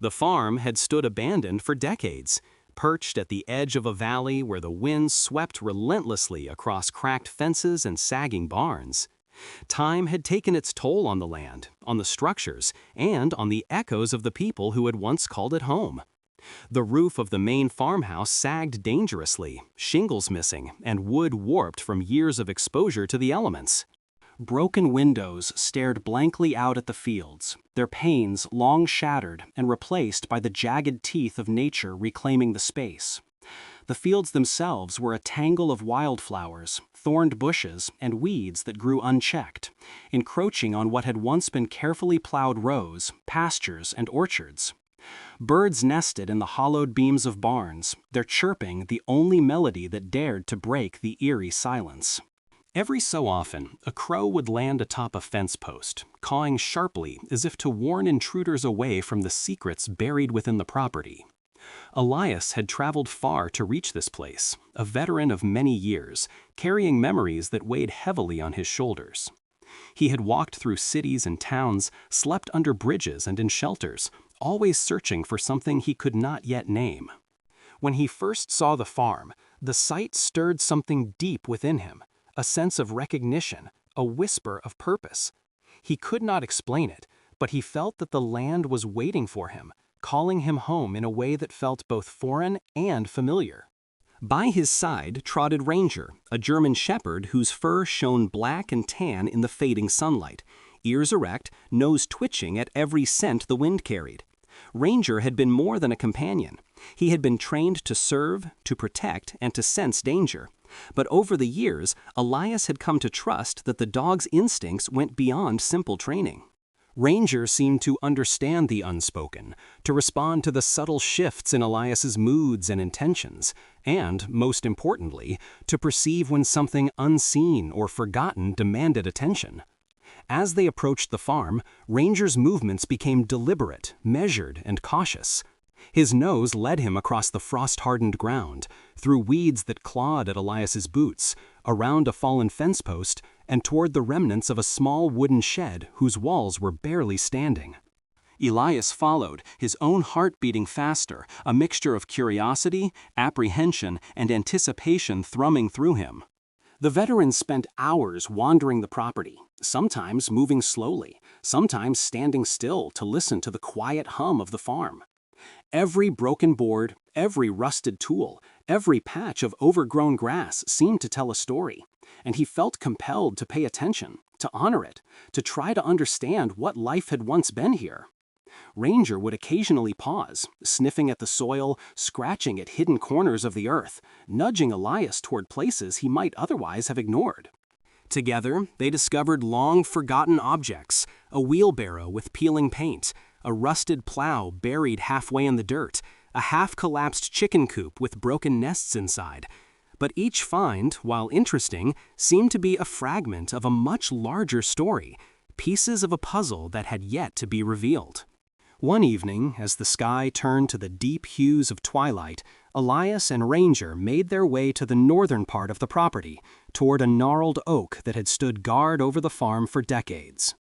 The farm had stood abandoned for decades, perched at the edge of a valley where the winds swept relentlessly across cracked fences and sagging barns. Time had taken its toll on the land, on the structures, and on the echoes of the people who had once called it home. The roof of the main farmhouse sagged dangerously, shingles missing, and wood warped from years of exposure to the elements. Broken windows stared blankly out at the fields, their panes long shattered and replaced by the jagged teeth of nature reclaiming the space. The fields themselves were a tangle of wildflowers, thorned bushes, and weeds that grew unchecked, encroaching on what had once been carefully plowed rows, pastures, and orchards. Birds nested in the hollowed beams of barns, their chirping the only melody that dared to break the eerie silence. Every so often, a crow would land atop a fence post, cawing sharply as if to warn intruders away from the secrets buried within the property. Elias had traveled far to reach this place, a veteran of many years, carrying memories that weighed heavily on his shoulders. He had walked through cities and towns, slept under bridges and in shelters, always searching for something he could not yet name. When he first saw the farm, the sight stirred something deep within him, a sense of recognition, a whisper of purpose. He could not explain it, but he felt that the land was waiting for him, calling him home in a way that felt both foreign and familiar. By his side trotted Ranger, a German shepherd whose fur shone black and tan in the fading sunlight, ears erect, nose twitching at every scent the wind carried. Ranger had been more than a companion. He had been trained to serve, to protect, and to sense danger. But over the years, Elias had come to trust that the dog's instincts went beyond simple training. Ranger seemed to understand the unspoken, to respond to the subtle shifts in Elias's moods and intentions, and, most importantly, to perceive when something unseen or forgotten demanded attention. As they approached the farm, Ranger's movements became deliberate, measured, and cautious. His nose led him across the frost-hardened ground, through weeds that clawed at Elias's boots, around a fallen fence post, and toward the remnants of a small wooden shed whose walls were barely standing. Elias followed, his own heart beating faster, a mixture of curiosity, apprehension, and anticipation thrumming through him. The veteran spent hours wandering the property, sometimes moving slowly, sometimes standing still to listen to the quiet hum of the farm. Every broken board, every rusted tool, every patch of overgrown grass seemed to tell a story, and he felt compelled to pay attention, to honor it, to try to understand what life had once been here. Ranger would occasionally pause, sniffing at the soil, scratching at hidden corners of the earth, nudging Elias toward places he might otherwise have ignored. Together, they discovered long-forgotten objects, a wheelbarrow with peeling paint, a rusted plow buried halfway in the dirt, a half-collapsed chicken coop with broken nests inside. But each find, while interesting, seemed to be a fragment of a much larger story, pieces of a puzzle that had yet to be revealed. One evening, as the sky turned to the deep hues of twilight, Elias and Ranger made their way to the northern part of the property, toward a gnarled oak that had stood guard over the farm for decades.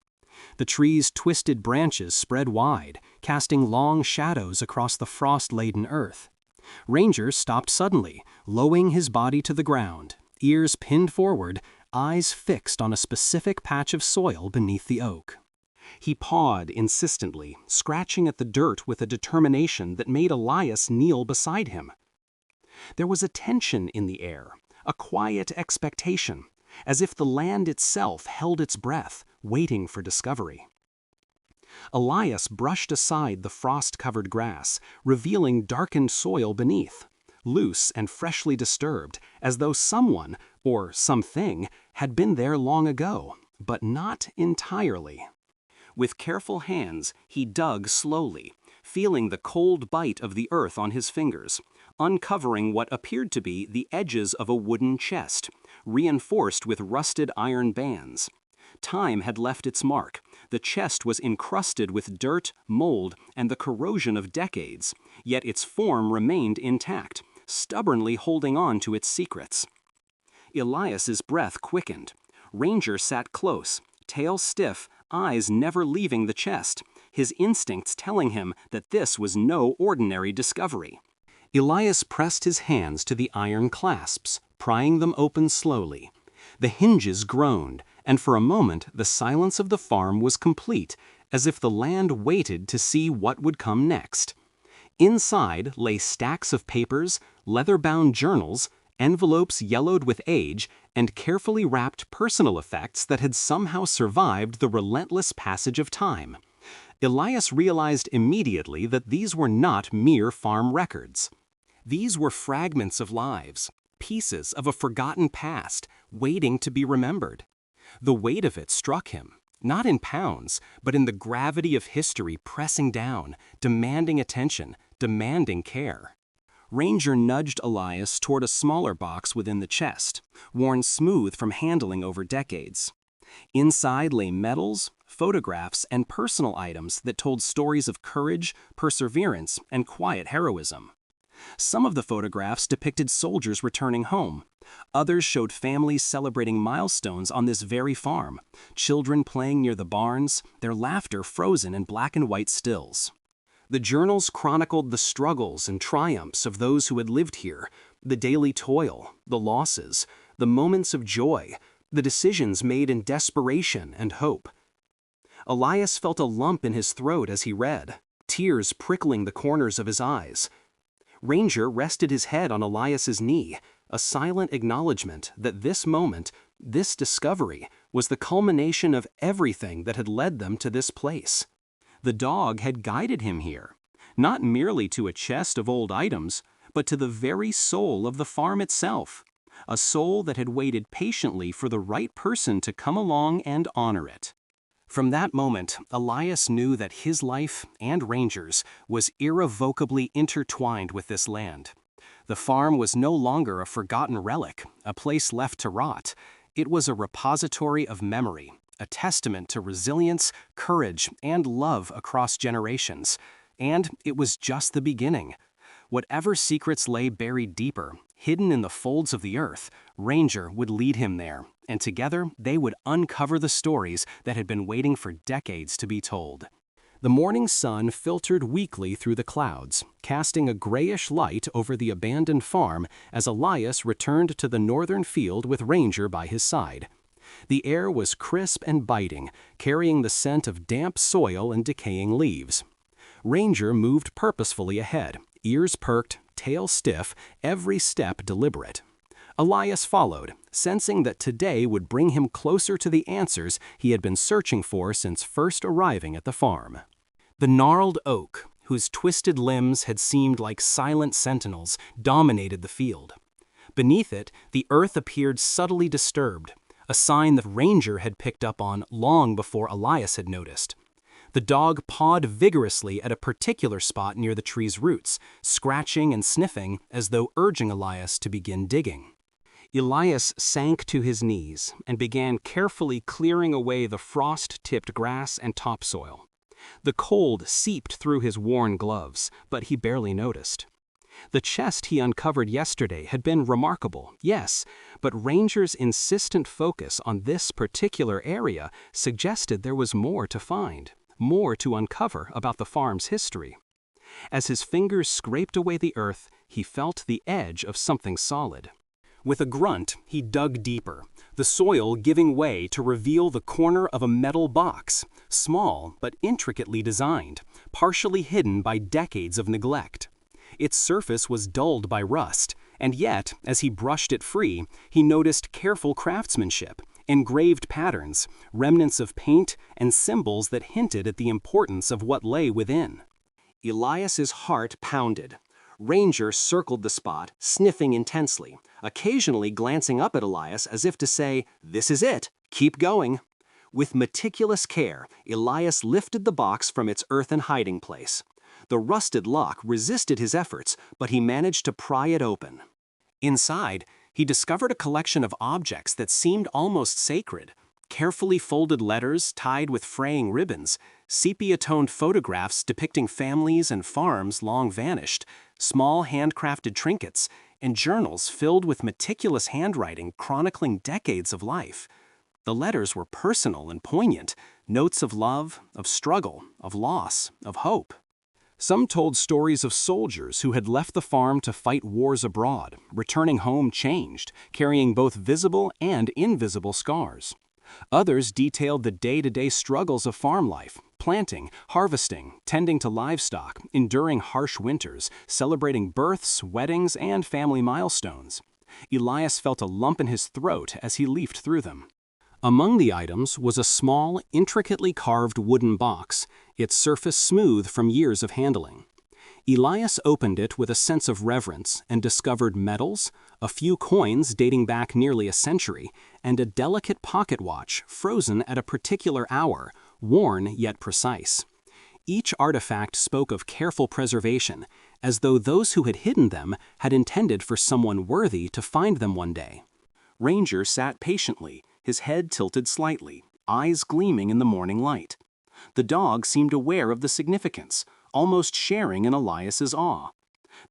The tree's twisted branches spread wide, casting long shadows across the frost-laden earth. Ranger stopped suddenly, lowering his body to the ground, ears pinned forward, eyes fixed on a specific patch of soil beneath the oak. He pawed insistently, scratching at the dirt with a determination that made Elias kneel beside him. There was a tension in the air, a quiet expectation, as if the land itself held its breath, waiting for discovery. Elias brushed aside the frost-covered grass, revealing darkened soil beneath, loose and freshly disturbed, as though someone, or something, had been there long ago, but not entirely. With careful hands, he dug slowly, feeling the cold bite of the earth on his fingers, uncovering what appeared to be the edges of a wooden chest, reinforced with rusted iron bands. Time had left its mark. The chest was encrusted with dirt, mold, and the corrosion of decades, yet its form remained intact, stubbornly holding on to its secrets. Elias's breath quickened. Ranger sat close, tail stiff, eyes never leaving the chest, his instincts telling him that this was no ordinary discovery. Elias pressed his hands to the iron clasps, prying them open slowly. The hinges groaned, and for a moment the silence of the farm was complete, as if the land waited to see what would come next. Inside lay stacks of papers, leather-bound journals, envelopes yellowed with age, and carefully wrapped personal effects that had somehow survived the relentless passage of time. Elias realized immediately that these were not mere farm records. These were fragments of lives, pieces of a forgotten past, waiting to be remembered. The weight of it struck him, not in pounds, but in the gravity of history pressing down, demanding attention, demanding care. Ranger nudged Elias toward a smaller box within the chest, worn smooth from handling over decades. Inside lay medals, photographs, and personal items that told stories of courage, perseverance, and quiet heroism. Some of the photographs depicted soldiers returning home. Others showed families celebrating milestones on this very farm, children playing near the barns, their laughter frozen in black and white stills. The journals chronicled the struggles and triumphs of those who had lived here, the daily toil, the losses, the moments of joy, the decisions made in desperation and hope. Elias felt a lump in his throat as he read, tears prickling the corners of his eyes. Ranger rested his head on Elias's knee, a silent acknowledgement that this moment, this discovery, was the culmination of everything that had led them to this place. The dog had guided him here, not merely to a chest of old items, but to the very soul of the farm itself, a soul that had waited patiently for the right person to come along and honor it. From that moment, Elias knew that his life, and Ranger's, was irrevocably intertwined with this land. The farm was no longer a forgotten relic, a place left to rot. It was a repository of memory, a testament to resilience, courage, and love across generations. And it was just the beginning. Whatever secrets lay buried deeper, hidden in the folds of the earth, Ranger would lead him there, and together they would uncover the stories that had been waiting for decades to be told. The morning sun filtered weakly through the clouds, casting a grayish light over the abandoned farm as Elias returned to the northern field with Ranger by his side. The air was crisp and biting, carrying the scent of damp soil and decaying leaves. Ranger moved purposefully ahead, ears perked, tail stiff, every step deliberate. Elias followed, sensing that today would bring him closer to the answers he had been searching for since first arriving at the farm. The gnarled oak, whose twisted limbs had seemed like silent sentinels, dominated the field. Beneath it, the earth appeared subtly disturbed, a sign that Ranger had picked up on long before Elias had noticed. The dog pawed vigorously at a particular spot near the tree's roots, scratching and sniffing as though urging Elias to begin digging. Elias sank to his knees and began carefully clearing away the frost-tipped grass and topsoil. The cold seeped through his worn gloves, but he barely noticed. The chest he uncovered yesterday had been remarkable, yes, but Ranger's insistent focus on this particular area suggested there was more to find, more to uncover about the farm's history. As his fingers scraped away the earth, he felt the edge of something solid. With a grunt, he dug deeper, the soil giving way to reveal the corner of a metal box, small but intricately designed, partially hidden by decades of neglect. Its surface was dulled by rust, and yet, as he brushed it free, he noticed careful craftsmanship, engraved patterns, remnants of paint, and symbols that hinted at the importance of what lay within. Elias's heart pounded. Ranger circled the spot, sniffing intensely, occasionally glancing up at Elias as if to say, "This is it, keep going." With meticulous care, Elias lifted the box from its earthen hiding place. The rusted lock resisted his efforts, but he managed to pry it open. Inside, he discovered a collection of objects that seemed almost sacred. Carefully folded letters tied with fraying ribbons, sepia-toned photographs depicting families and farms long vanished, small handcrafted trinkets, and journals filled with meticulous handwriting chronicling decades of life. The letters were personal and poignant, notes of love, of struggle, of loss, of hope. Some told stories of soldiers who had left the farm to fight wars abroad, returning home changed, carrying both visible and invisible scars. Others detailed the day-to-day struggles of farm life, planting, harvesting, tending to livestock, enduring harsh winters, celebrating births, weddings, and family milestones. Elias felt a lump in his throat as he leafed through them. Among the items was a small, intricately carved wooden box, its surface smooth from years of handling. Elias opened it with a sense of reverence and discovered medals, a few coins dating back nearly a century, and a delicate pocket watch frozen at a particular hour, worn yet precise. Each artifact spoke of careful preservation, as though those who had hidden them had intended for someone worthy to find them one day. Ranger sat patiently, his head tilted slightly, eyes gleaming in the morning light. The dog seemed aware of the significance, almost sharing in Elias's awe.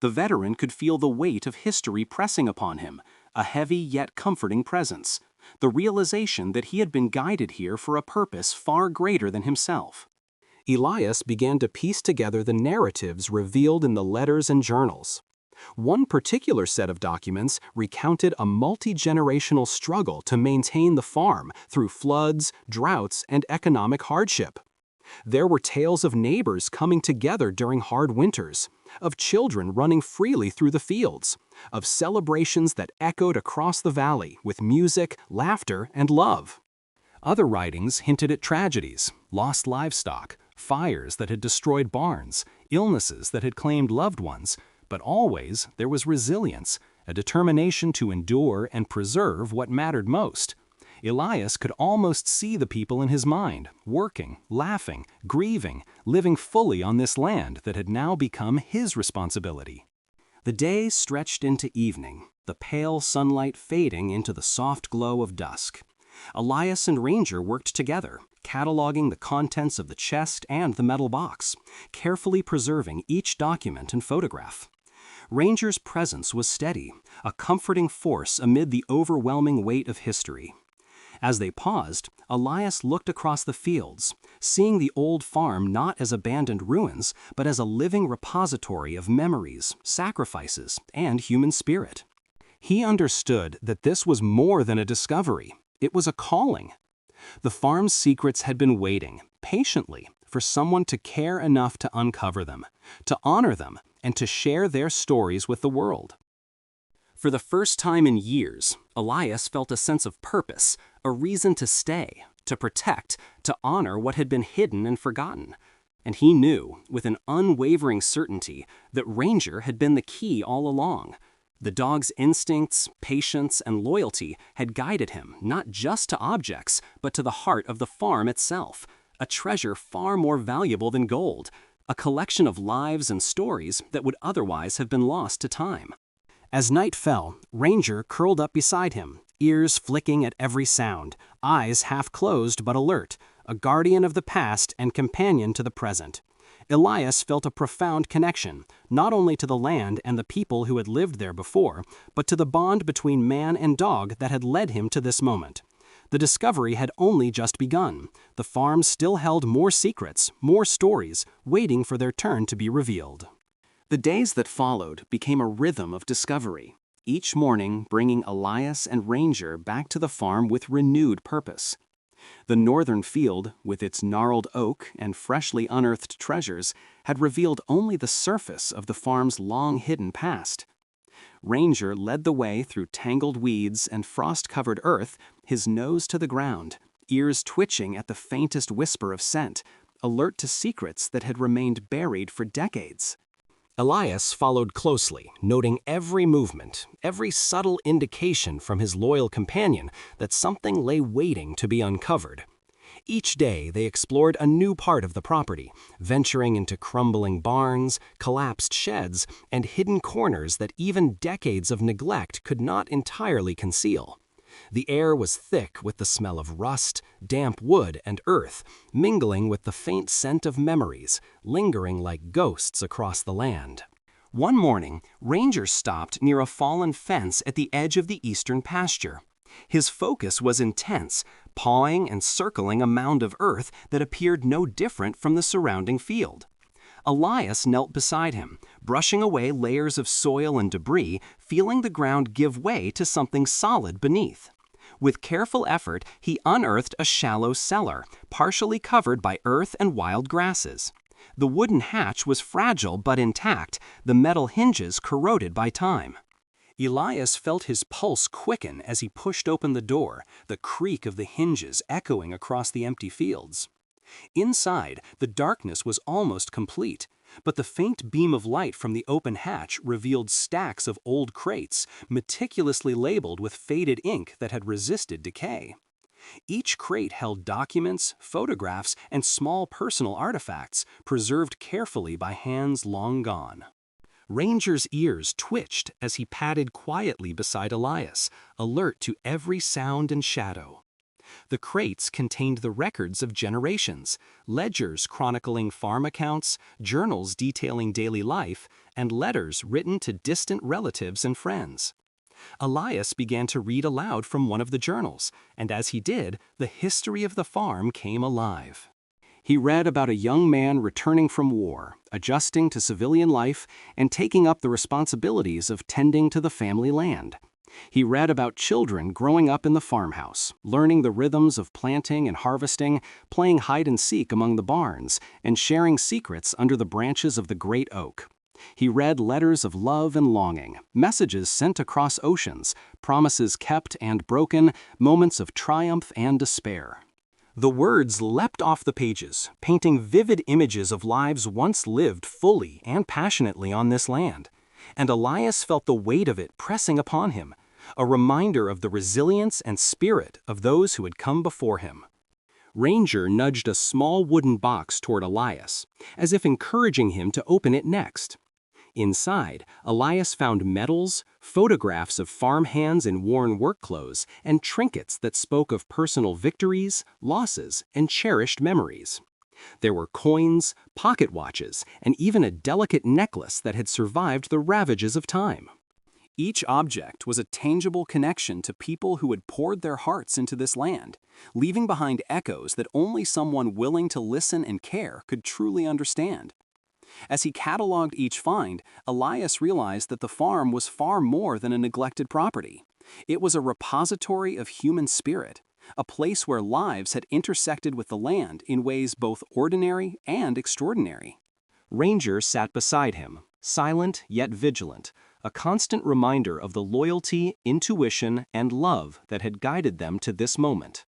The veteran could feel the weight of history pressing upon him, a heavy yet comforting presence, the realization that he had been guided here for a purpose far greater than himself. Elias began to piece together the narratives revealed in the letters and journals. One particular set of documents recounted a multi-generational struggle to maintain the farm through floods, droughts, and economic hardship. There were tales of neighbors coming together during hard winters, of children running freely through the fields, of celebrations that echoed across the valley with music, laughter, and love. Other writings hinted at tragedies, lost livestock, fires that had destroyed barns, illnesses that had claimed loved ones, but always there was resilience, a determination to endure and preserve what mattered most. Elias could almost see the people in his mind, working, laughing, grieving, living fully on this land that had now become his responsibility. The day stretched into evening, the pale sunlight fading into the soft glow of dusk. Elias and Ranger worked together, cataloging the contents of the chest and the metal box, carefully preserving each document and photograph. Ranger's presence was steady, a comforting force amid the overwhelming weight of history. As they paused, Elias looked across the fields, seeing the old farm not as abandoned ruins, but as a living repository of memories, sacrifices, and human spirit. He understood that this was more than a discovery. It was a calling. The farm's secrets had been waiting, patiently, for someone to care enough to uncover them, to honor them, and to share their stories with the world. For the first time in years, Elias felt a sense of purpose, a reason to stay, to protect, to honor what had been hidden and forgotten. And he knew, with an unwavering certainty, that Ranger had been the key all along. The dog's instincts, patience, and loyalty had guided him not just to objects, but to the heart of the farm itself, a treasure far more valuable than gold, a collection of lives and stories that would otherwise have been lost to time. As night fell, Ranger curled up beside him, ears flicking at every sound, eyes half closed but alert, a guardian of the past and companion to the present. Elias felt a profound connection, not only to the land and the people who had lived there before, but to the bond between man and dog that had led him to this moment. The discovery had only just begun. The farm still held more secrets, more stories, waiting for their turn to be revealed. The days that followed became a rhythm of discovery, each morning bringing Elias and Ranger back to the farm with renewed purpose. The northern field, with its gnarled oak and freshly unearthed treasures, had revealed only the surface of the farm's long-hidden past. Ranger led the way through tangled weeds and frost-covered earth, his nose to the ground, ears twitching at the faintest whisper of scent, alert to secrets that had remained buried for decades. Elias followed closely, noting every movement, every subtle indication from his loyal companion that something lay waiting to be uncovered. Each day they explored a new part of the property, venturing into crumbling barns, collapsed sheds, and hidden corners that even decades of neglect could not entirely conceal. The air was thick with the smell of rust, damp wood, and earth, mingling with the faint scent of memories, lingering like ghosts across the land. One morning, Ranger stopped near a fallen fence at the edge of the eastern pasture. His focus was intense, pawing and circling a mound of earth that appeared no different from the surrounding field. Elias knelt beside him, brushing away layers of soil and debris, feeling the ground give way to something solid beneath. With careful effort, he unearthed a shallow cellar, partially covered by earth and wild grasses. The wooden hatch was fragile but intact, the metal hinges corroded by time. Elias felt his pulse quicken as he pushed open the door, the creak of the hinges echoing across the empty fields. Inside, the darkness was almost complete, but the faint beam of light from the open hatch revealed stacks of old crates, meticulously labeled with faded ink that had resisted decay. Each crate held documents, photographs, and small personal artifacts, preserved carefully by hands long gone. Ranger's ears twitched as he padded quietly beside Elias, alert to every sound and shadow. The crates contained the records of generations, ledgers chronicling farm accounts, journals detailing daily life, and letters written to distant relatives and friends. Elias began to read aloud from one of the journals, and as he did, the history of the farm came alive. He read about a young man returning from war, adjusting to civilian life, and taking up the responsibilities of tending to the family land. He read about children growing up in the farmhouse, learning the rhythms of planting and harvesting, playing hide-and-seek among the barns, and sharing secrets under the branches of the great oak. He read letters of love and longing, messages sent across oceans, promises kept and broken, moments of triumph and despair. The words leapt off the pages, painting vivid images of lives once lived fully and passionately on this land. And Elias felt the weight of it pressing upon him, a reminder of the resilience and spirit of those who had come before him. Ranger nudged a small wooden box toward Elias, as if encouraging him to open it next. Inside, Elias found medals, photographs of farm hands in worn work clothes, and trinkets that spoke of personal victories, losses, and cherished memories. There were coins, pocket watches, and even a delicate necklace that had survived the ravages of time. Each object was a tangible connection to people who had poured their hearts into this land, leaving behind echoes that only someone willing to listen and care could truly understand. As he cataloged each find, Elias realized that the farm was far more than a neglected property. It was a repository of human spirit, a place where lives had intersected with the land in ways both ordinary and extraordinary. Ranger sat beside him, silent yet vigilant, a constant reminder of the loyalty, intuition, and love that had guided them to this moment.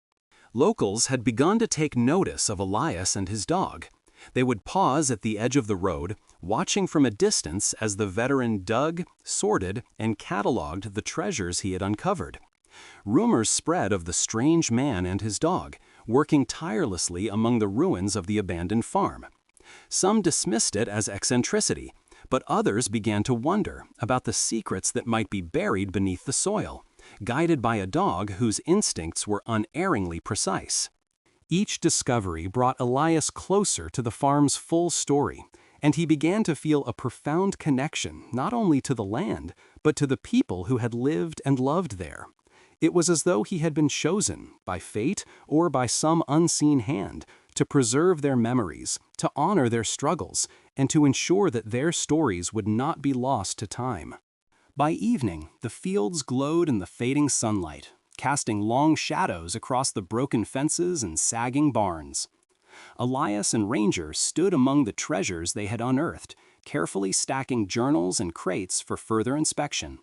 Locals had begun to take notice of Elias and his dog. They would pause at the edge of the road, watching from a distance as the veteran dug, sorted, and cataloged the treasures he had uncovered. Rumors spread of the strange man and his dog, working tirelessly among the ruins of the abandoned farm. Some dismissed it as eccentricity, but others began to wonder about the secrets that might be buried beneath the soil, guided by a dog whose instincts were unerringly precise. Each discovery brought Elias closer to the farm's full story, and he began to feel a profound connection not only to the land, but to the people who had lived and loved there. It was as though he had been chosen, by fate or by some unseen hand, to preserve their memories, to honor their struggles, and to ensure that their stories would not be lost to time. By evening, the fields glowed in the fading sunlight, casting long shadows across the broken fences and sagging barns. Elias and Ranger stood among the treasures they had unearthed, carefully stacking journals and crates for further inspection.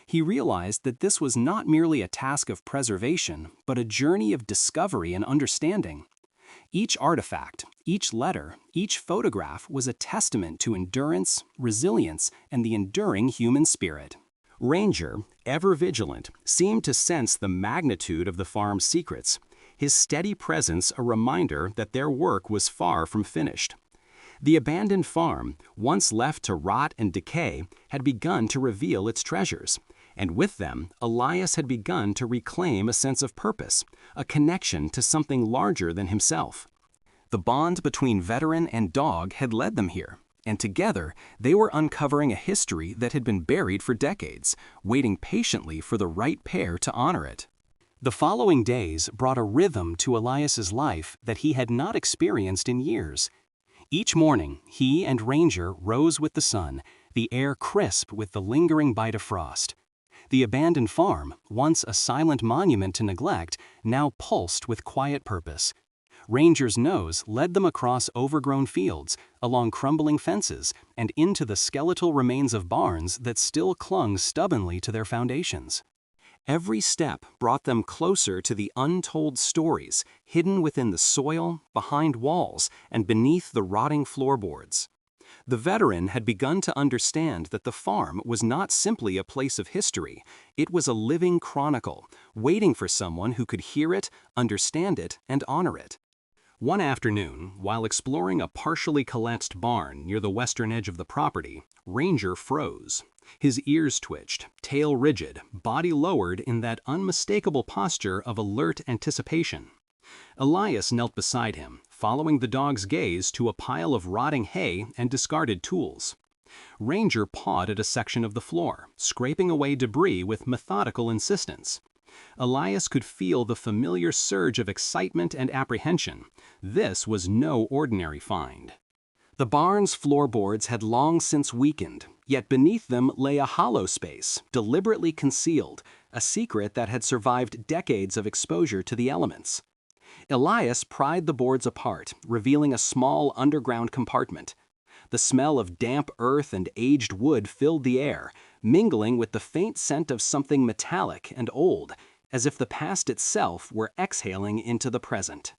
He realized that this was not merely a task of preservation, but a journey of discovery and understanding. Each artifact, each letter, each photograph was a testament to endurance, resilience, and the enduring human spirit. Ranger, ever vigilant, seemed to sense the magnitude of the farm's secrets, his steady presence a reminder that their work was far from finished. The abandoned farm, once left to rot and decay, had begun to reveal its treasures, and with them, Elias had begun to reclaim a sense of purpose, a connection to something larger than himself. The bond between veteran and dog had led them here, and together they were uncovering a history that had been buried for decades, waiting patiently for the right pair to honor it. The following days brought a rhythm to Elias's life that he had not experienced in years. Each morning, he and Ranger rose with the sun, the air crisp with the lingering bite of frost. The abandoned farm, once a silent monument to neglect, now pulsed with quiet purpose. Ranger's nose led them across overgrown fields, along crumbling fences, and into the skeletal remains of barns that still clung stubbornly to their foundations. Every step brought them closer to the untold stories hidden within the soil, behind walls, and beneath the rotting floorboards. The veteran had begun to understand that the farm was not simply a place of history, it was a living chronicle, waiting for someone who could hear it, understand it, and honor it. One afternoon, while exploring a partially collapsed barn near the western edge of the property, Ranger froze. His ears twitched, tail rigid, body lowered in that unmistakable posture of alert anticipation. Elias knelt beside him, following the dog's gaze to a pile of rotting hay and discarded tools. Ranger pawed at a section of the floor, scraping away debris with methodical insistence. Elias could feel the familiar surge of excitement and apprehension. This was no ordinary find. The barn's floorboards had long since weakened, yet beneath them lay a hollow space, deliberately concealed, a secret that had survived decades of exposure to the elements. Elias pried the boards apart, revealing a small underground compartment. The smell of damp earth and aged wood filled the air, mingling with the faint scent of something metallic and old, as if the past itself were exhaling into the present.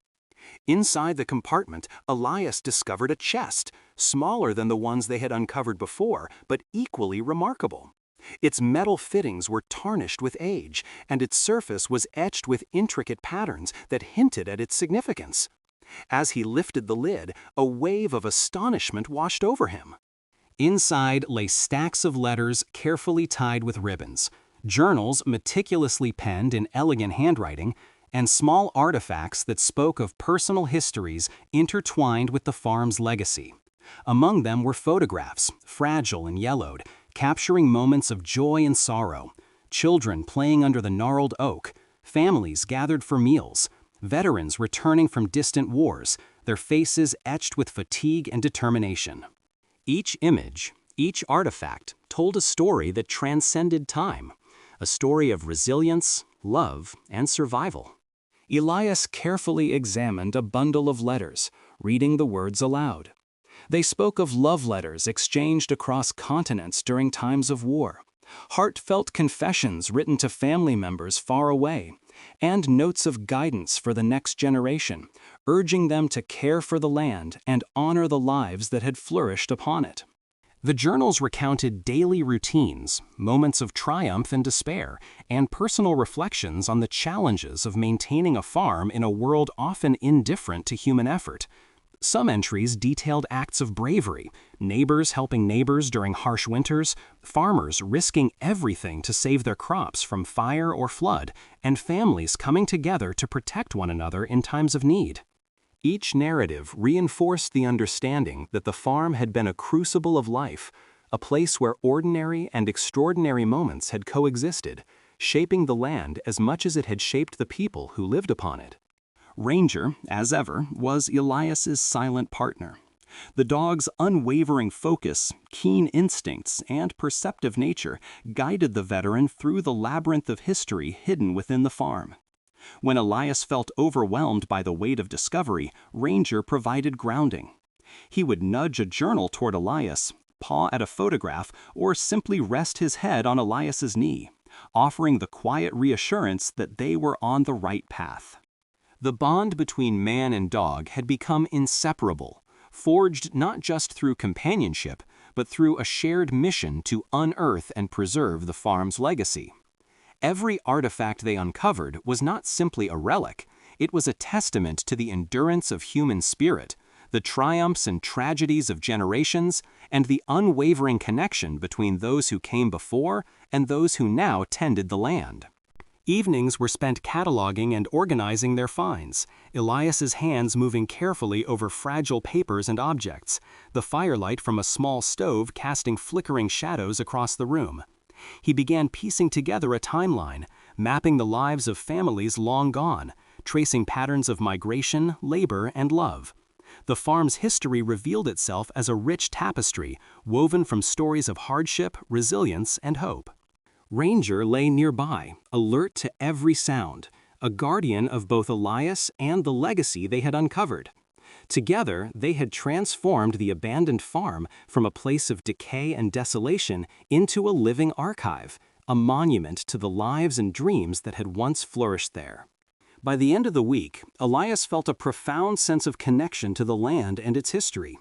Inside the compartment, Elias discovered a chest, smaller than the ones they had uncovered before, but equally remarkable. Its metal fittings were tarnished with age, and its surface was etched with intricate patterns that hinted at its significance. As he lifted the lid, a wave of astonishment washed over him. Inside lay stacks of letters carefully tied with ribbons, journals meticulously penned in elegant handwriting, and small artifacts that spoke of personal histories intertwined with the farm's legacy. Among them were photographs, fragile and yellowed, capturing moments of joy and sorrow, children playing under the gnarled oak, families gathered for meals, veterans returning from distant wars, their faces etched with fatigue and determination. Each image, each artifact, told a story that transcended time, a story of resilience, love, and survival. Elias carefully examined a bundle of letters, reading the words aloud. They spoke of love letters exchanged across continents during times of war, heartfelt confessions written to family members far away, and notes of guidance for the next generation, urging them to care for the land and honor the lives that had flourished upon it. The journals recounted daily routines, moments of triumph and despair, and personal reflections on the challenges of maintaining a farm in a world often indifferent to human effort. Some entries detailed acts of bravery, neighbors helping neighbors during harsh winters, farmers risking everything to save their crops from fire or flood, and families coming together to protect one another in times of need. Each narrative reinforced the understanding that the farm had been a crucible of life, a place where ordinary and extraordinary moments had coexisted, shaping the land as much as it had shaped the people who lived upon it. Ranger, as ever, was Elias's silent partner. The dog's unwavering focus, keen instincts, and perceptive nature guided the veteran through the labyrinth of history hidden within the farm. When Elias felt overwhelmed by the weight of discovery, Ranger provided grounding. He would nudge a journal toward Elias, paw at a photograph, or simply rest his head on Elias's knee, offering the quiet reassurance that they were on the right path. The bond between man and dog had become inseparable, forged not just through companionship, but through a shared mission to unearth and preserve the farm's legacy. Every artifact they uncovered was not simply a relic, it was a testament to the endurance of human spirit, the triumphs and tragedies of generations, and the unwavering connection between those who came before and those who now tended the land. Evenings were spent cataloging and organizing their finds, Elias's hands moving carefully over fragile papers and objects, the firelight from a small stove casting flickering shadows across the room. He began piecing together a timeline, mapping the lives of families long gone, tracing patterns of migration, labor, and love. The farm's history revealed itself as a rich tapestry woven from stories of hardship, resilience, and hope. Ranger lay nearby, alert to every sound, a guardian of both Elias and the legacy they had uncovered. Together, they had transformed the abandoned farm from a place of decay and desolation into a living archive, a monument to the lives and dreams that had once flourished there. By the end of the week, Elias felt a profound sense of connection to the land and its history.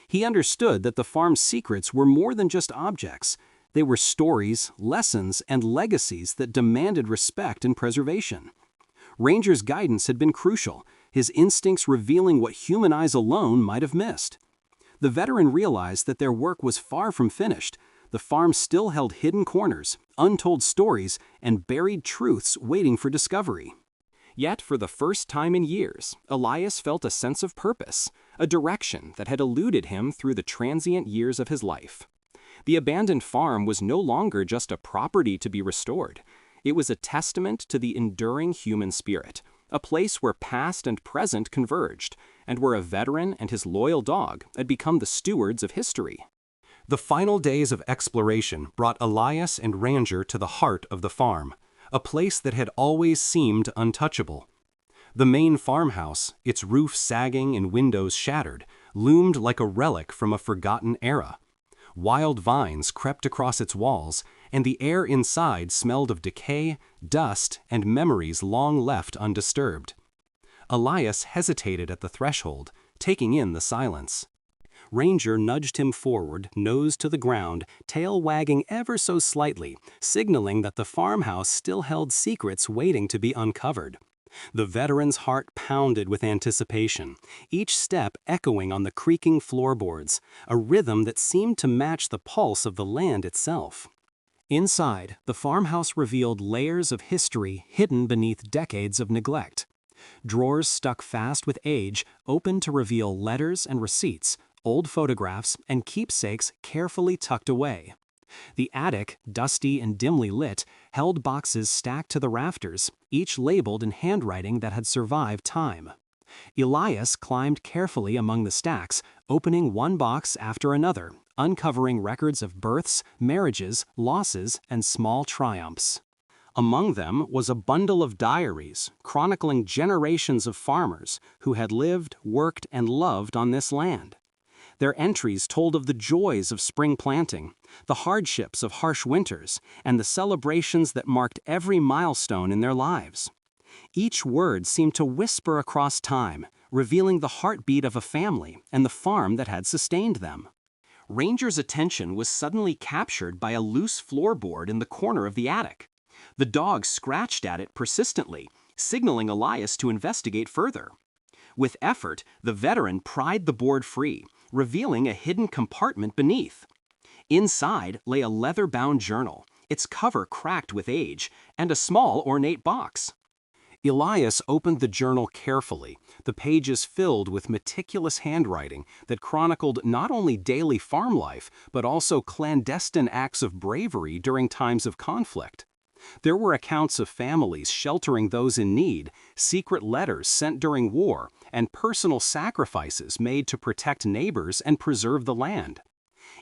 He understood that the farm's secrets were more than just objects. They were stories, lessons, and legacies that demanded respect and preservation. Ranger's guidance had been crucial, his instincts revealing what human eyes alone might have missed. The veteran realized that their work was far from finished. The farm still held hidden corners, untold stories, and buried truths waiting for discovery. Yet, for the first time in years, Elias felt a sense of purpose, a direction that had eluded him through the transient years of his life. The abandoned farm was no longer just a property to be restored. It was a testament to the enduring human spirit, a place where past and present converged, and where a veteran and his loyal dog had become the stewards of history. The final days of exploration brought Elias and Ranger to the heart of the farm, a place that had always seemed untouchable. The main farmhouse, its roof sagging and windows shattered, loomed like a relic from a forgotten era. Wild vines crept across its walls, and the air inside smelled of decay, dust, and memories long left undisturbed. Elias hesitated at the threshold, taking in the silence. Ranger nudged him forward, nose to the ground, tail wagging ever so slightly, signaling that the farmhouse still held secrets waiting to be uncovered. The veteran's heart pounded with anticipation, each step echoing on the creaking floorboards, a rhythm that seemed to match the pulse of the land itself. Inside, the farmhouse revealed layers of history hidden beneath decades of neglect. Drawers stuck fast with age opened to reveal letters and receipts, old photographs, and keepsakes carefully tucked away. The attic, dusty and dimly lit, held boxes stacked to the rafters, each labeled in handwriting that had survived time. Elias climbed carefully among the stacks, opening one box after another, uncovering records of births, marriages, losses, and small triumphs. Among them was a bundle of diaries chronicling generations of farmers who had lived, worked, and loved on this land. Their entries told of the joys of spring planting, the hardships of harsh winters, and the celebrations that marked every milestone in their lives. Each word seemed to whisper across time, revealing the heartbeat of a family and the farm that had sustained them. Ranger's attention was suddenly captured by a loose floorboard in the corner of the attic. The dog scratched at it persistently, signaling Elias to investigate further. With effort, the veteran pried the board free, revealing a hidden compartment beneath. Inside lay a leather-bound journal, its cover cracked with age, and a small ornate box. Elias opened the journal carefully, the pages filled with meticulous handwriting that chronicled not only daily farm life, but also clandestine acts of bravery during times of conflict. There were accounts of families sheltering those in need, secret letters sent during war, and personal sacrifices made to protect neighbors and preserve the land.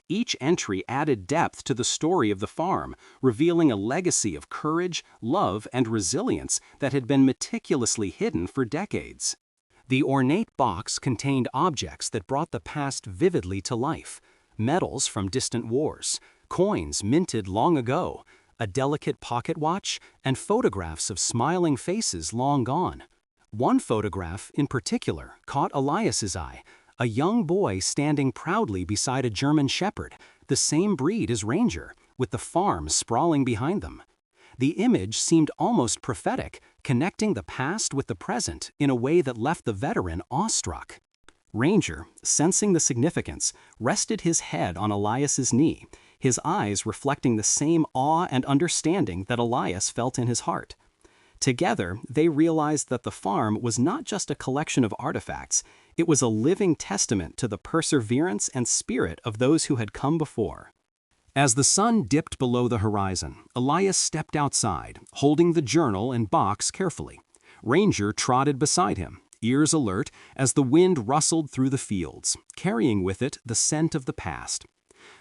Each entry added depth to the story of the farm, revealing a legacy of courage, love, and resilience that had been meticulously hidden for decades. The ornate box contained objects that brought the past vividly to life: medals from distant wars, coins minted long ago, a delicate pocket watch, and photographs of smiling faces long gone. One photograph, in particular, caught Elias's eye, a young boy standing proudly beside a German shepherd, the same breed as Ranger, with the farm sprawling behind them. The image seemed almost prophetic, connecting the past with the present in a way that left the veteran awestruck. Ranger, sensing the significance, rested his head on Elias's knee, his eyes reflecting the same awe and understanding that Elias felt in his heart. Together, they realized that the farm was not just a collection of artifacts, it was a living testament to the perseverance and spirit of those who had come before. As the sun dipped below the horizon, Elias stepped outside, holding the journal and box carefully. Ranger trotted beside him, ears alert as the wind rustled through the fields, carrying with it the scent of the past.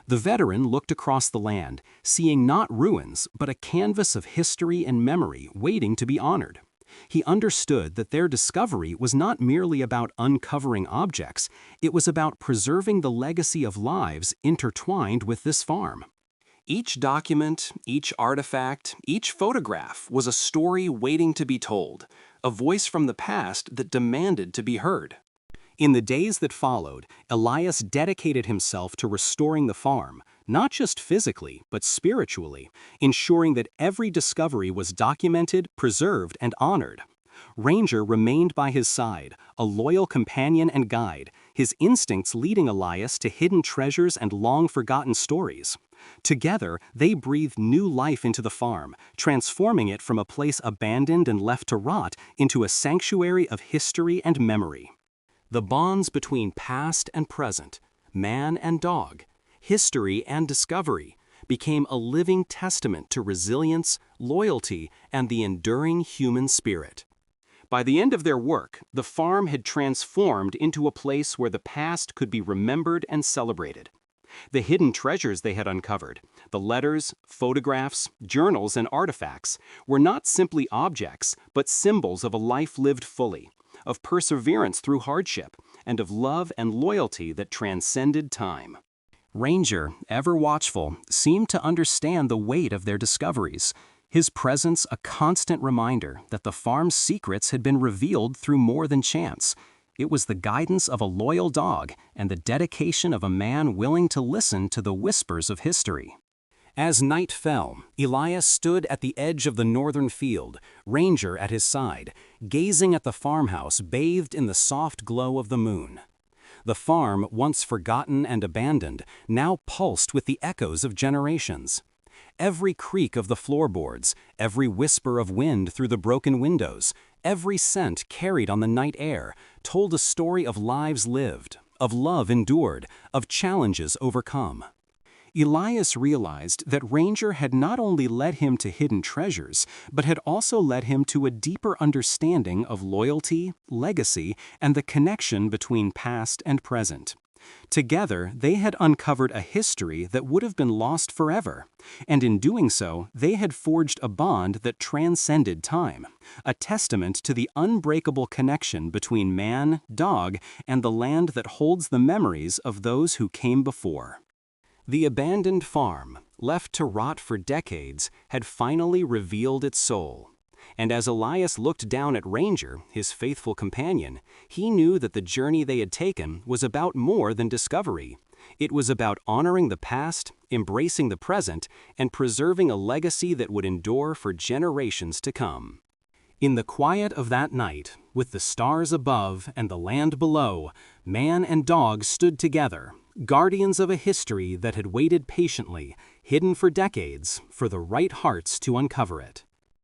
The veteran looked across the land, seeing not ruins, but a canvas of history and memory waiting to be honored. He understood that their discovery was not merely about uncovering objects, it was about preserving the legacy of lives intertwined with this farm. Each document, each artifact, each photograph was a story waiting to be told, a voice from the past that demanded to be heard. In the days that followed, Elias dedicated himself to restoring the farm, not just physically, but spiritually, ensuring that every discovery was documented, preserved, and honored. Ranger remained by his side, a loyal companion and guide, his instincts leading Elias to hidden treasures and long-forgotten stories. Together, they breathed new life into the farm, transforming it from a place abandoned and left to rot into a sanctuary of history and memory. The bonds between past and present, man and dog, history and discovery, became a living testament to resilience, loyalty, and the enduring human spirit. By the end of their work, the farm had transformed into a place where the past could be remembered and celebrated. The hidden treasures they had uncovered, the letters, photographs, journals, and artifacts, were not simply objects, but symbols of a life lived fully, of perseverance through hardship, and of love and loyalty that transcended time. Ranger, ever watchful, seemed to understand the weight of their discoveries, his presence a constant reminder that the farm's secrets had been revealed through more than chance. It was the guidance of a loyal dog and the dedication of a man willing to listen to the whispers of history. As night fell, Elias stood at the edge of the northern field, Ranger at his side, gazing at the farmhouse bathed in the soft glow of the moon. The farm, once forgotten and abandoned, now pulsed with the echoes of generations. Every creak of the floorboards, every whisper of wind through the broken windows, every scent carried on the night air told a story of lives lived, of love endured, of challenges overcome. Elias realized that Ranger had not only led him to hidden treasures, but had also led him to a deeper understanding of loyalty, legacy, and the connection between past and present. Together, they had uncovered a history that would have been lost forever, and in doing so, they had forged a bond that transcended time, a testament to the unbreakable connection between man, dog, and the land that holds the memories of those who came before. The abandoned farm, left to rot for decades, had finally revealed its soul. And as Elias looked down at Ranger, his faithful companion, he knew that the journey they had taken was about more than discovery. It was about honoring the past, embracing the present, and preserving a legacy that would endure for generations to come. In the quiet of that night, with the stars above and the land below, man and dog stood together, guardians of a history that had waited patiently, hidden for decades, for the right hearts to uncover it.